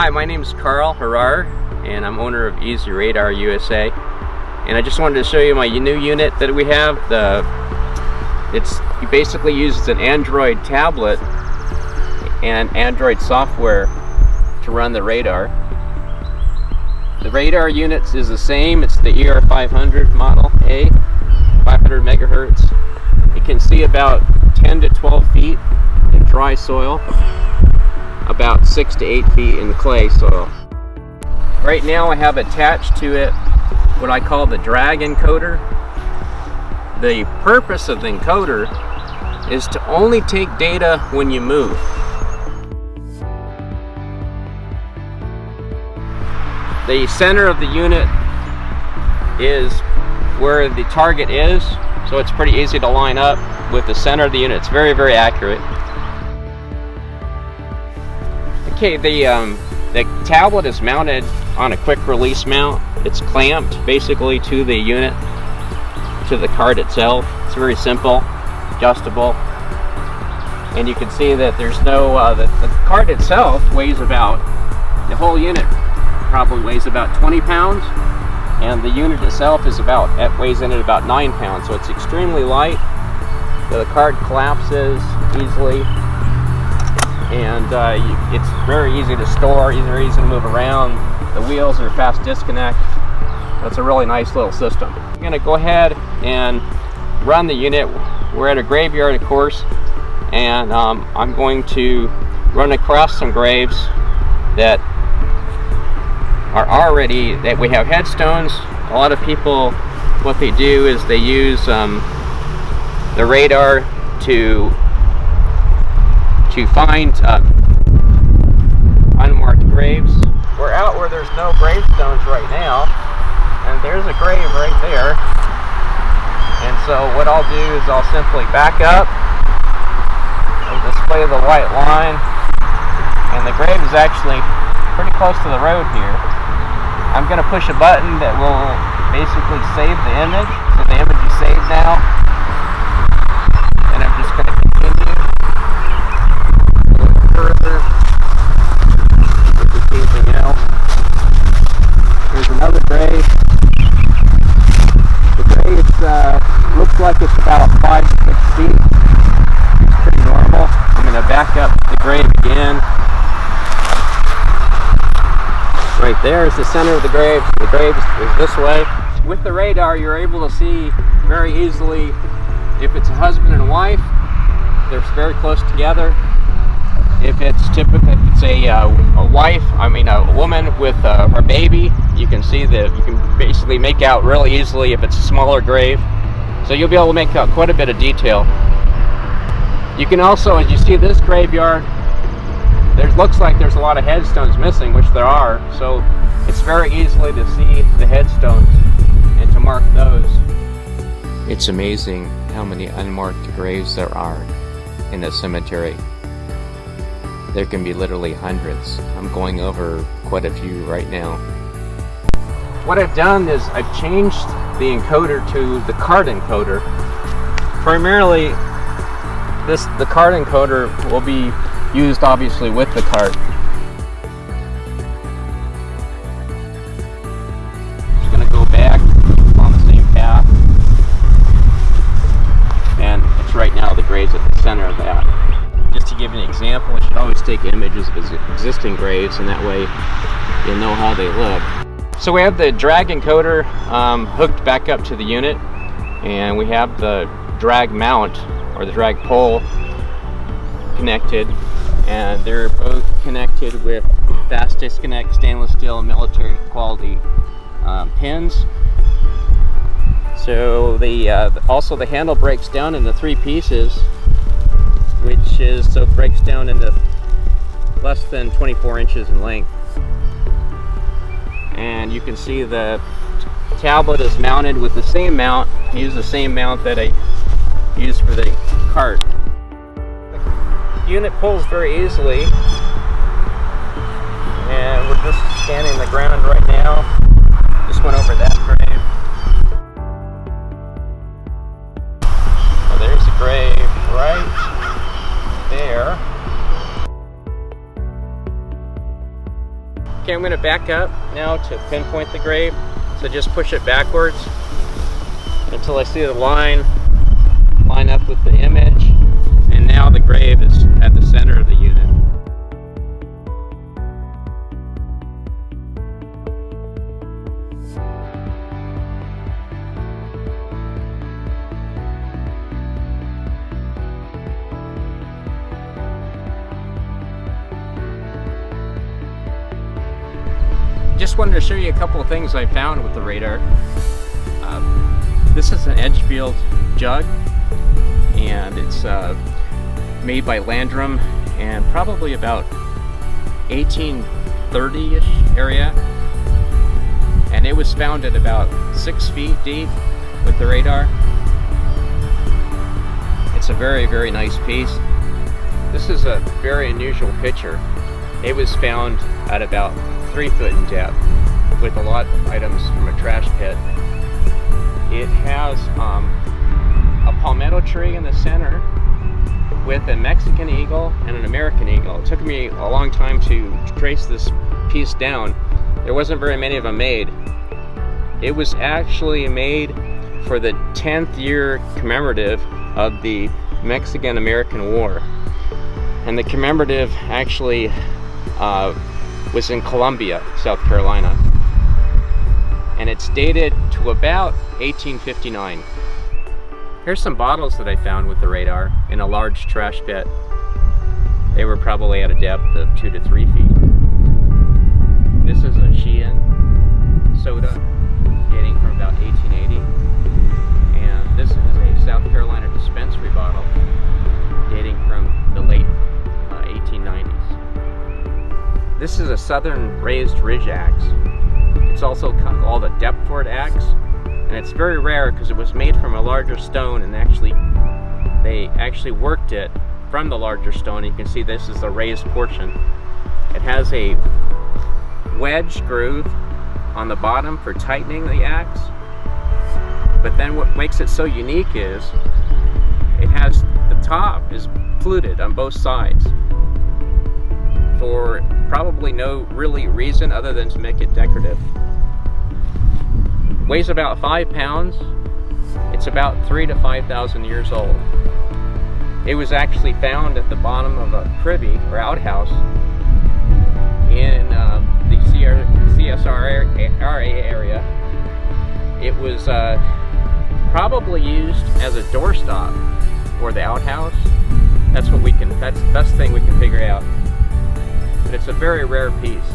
Hi, my name is Karl, Harrar, and I'm owner of Easy Radar USA. And I just wanted to show you my new unit that we have. It basically uses an Android tablet and Android software to run the radar. The radar unit is the same. It's the ER500 Model A, 500 megahertz. It can see about 10 to 12 feet in dry soil, about 6 to 8 feet in clay soil. Right now I have attached to it what I call the drag encoder. The purpose of the encoder is to only take data when you move. The center of the unit is where the target is, so it's pretty easy to line up with the center of the unit. It's very, very accurate. Okay, the tablet is mounted on a quick release mount. It's clamped basically to the unit, to the card itself. It's very simple, adjustable, and you can see that there's no, the card itself weighs about, the whole unit probably weighs about 20 pounds, and the unit itself is weighs in at about 9 pounds, so it's extremely light. The card collapses easily, and it's very easy to store, very easy to move around. The wheels are fast disconnect. That's a really nice little system. I'm going to go ahead and run the unit. We're at a graveyard, of course, and I'm going to run across some graves that we have headstones. A lot of people, what they do is they use the radar to find unmarked graves. We're out where there's no gravestones right now, and there's a grave right there. And so what I'll do is I'll simply back up and display the white line, and the grave is actually pretty close to the road here. I'm going to push a button that will basically save the image. So the image is saved now, and I'm just going to continue a little further. If there's anything else, there's another grave. The grave looks like it's about 5 to 6 feet. It's pretty normal. I'm going to back up the grave again. Right there is the center of the grave. The grave is this way. With the radar, you're able to see very easily if it's a husband and wife. They're very close together. If it's a wife, a woman with her baby, you can see that you can basically make out really easily if it's a smaller grave. So you'll be able to make out quite a bit of detail. You can also, as you see this graveyard, looks like there's a lot of headstones missing, which there are, so it's very easily to see the headstones and to mark those. It's amazing how many unmarked graves there are in a cemetery. There can be literally hundreds. I'm going over quite a few right now. What I've done is I've changed the encoder to the card encoder. Primarily, the card encoder will be used obviously with the cart. Just going to go back on the same path, and it's right now the grave's at the center of that. Just to give you an example, you should always take images of existing graves, and that way you'll know how they look. So we have the drag encoder hooked back up to the unit, and we have the drag mount or the drag pole connected, and they're both connected with fast disconnect stainless steel military quality pins. So also the handle breaks down into 3 pieces, so it breaks down into less than 24 inches in length. And you can see the tablet is mounted with the same mount. I use the same mount that I used for the cart. The unit pulls very easily, and we're just scanning the ground right now. Just went over that grave. Oh, there's the grave right there. Okay, I'm going to back up now to pinpoint the grave. So just push it backwards until I see the line up with the image. And now the grave is at the center of the unit. Just wanted to show you a couple of things I found with the radar. This is an Edgefield jug, and it's made by Landrum, and probably about 1830-ish area. And it was found at about 6 feet deep with the radar. It's a very, very nice piece. This is a very unusual picture. It was found at about 3 foot in depth with a lot of items from a trash pit. It has a palmetto tree in the center with a Mexican eagle and an American eagle. It took me a long time to trace this piece down. There wasn't very many of them made. It was actually made for the 10th year commemorative of the Mexican-American War. And the commemorative actually was in Columbia, South Carolina. And it's dated to about 1859. Here's some bottles that I found with the radar in a large trash pit. They were probably at a depth of 2 to 3 feet. This is a Sheehan soda dating from about 1880. And this is a South Carolina dispensary bottle dating from the late 1890s. This is a southern raised ridge axe. It's also called a Deptford axe, and it's very rare because it was made from a larger stone, and they actually worked it from the larger stone. You can see this is the raised portion. It has a wedge groove on the bottom for tightening the axe, but then what makes it so unique is it has the top is fluted on both sides for probably no really reason other than to make it decorative. Weighs about 5 pounds. It's about 3,000 to 5,000 years old. It was actually found at the bottom of a privy or outhouse in the CSRA area. It was probably used as a doorstop for the outhouse. That's the best thing we can figure out. But it's a very rare piece.